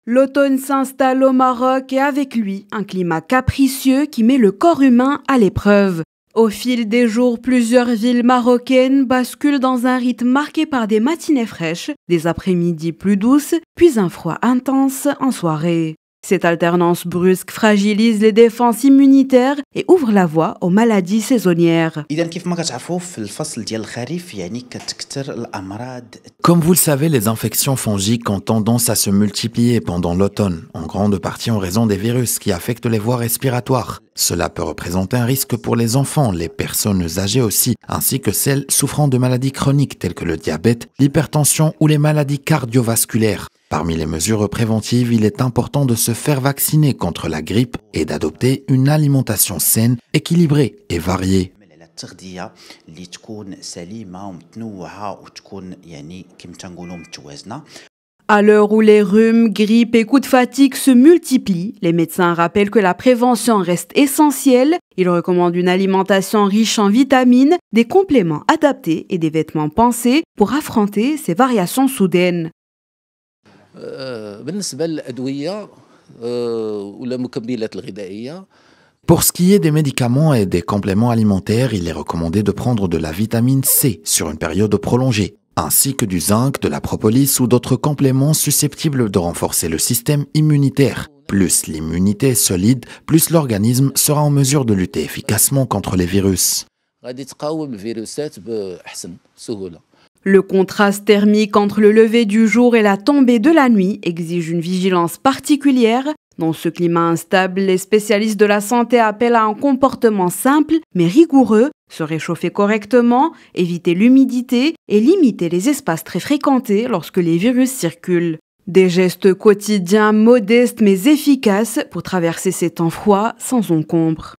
L'automne s'installe au Maroc et avec lui un climat capricieux qui met le corps humain à l'épreuve. Au fil des jours, plusieurs villes marocaines basculent dans un rythme marqué par des matinées fraîches, des après-midi plus douces, puis un froid intense en soirée. Cette alternance brusque fragilise les défenses immunitaires et ouvre la voie aux maladies saisonnières. Comme vous le savez, les infections fongiques ont tendance à se multiplier pendant l'automne, en grande partie en raison des virus qui affectent les voies respiratoires. Cela peut représenter un risque pour les enfants, les personnes âgées aussi, ainsi que celles souffrant de maladies chroniques telles que le diabète, l'hypertension ou les maladies cardiovasculaires. Parmi les mesures préventives, il est important de se faire vacciner contre la grippe et d'adopter une alimentation saine, équilibrée et variée. À l'heure où les rhumes, grippes et coups de fatigue se multiplient, les médecins rappellent que la prévention reste essentielle. Ils recommandent une alimentation riche en vitamines, des compléments adaptés et des vêtements pensés pour affronter ces variations soudaines. Pour ce qui est des médicaments et des compléments alimentaires, il est recommandé de prendre de la vitamine C sur une période prolongée, ainsi que du zinc, de la propolis ou d'autres compléments susceptibles de renforcer le système immunitaire. Plus l'immunité est solide, plus l'organisme sera en mesure de lutter efficacement contre les virus. Le contraste thermique entre le lever du jour et la tombée de la nuit exige une vigilance particulière. Dans ce climat instable, les spécialistes de la santé appellent à un comportement simple mais rigoureux, se réchauffer correctement, éviter l'humidité et limiter les espaces très fréquentés lorsque les virus circulent. Des gestes quotidiens modestes mais efficaces pour traverser ces temps froids sans encombre.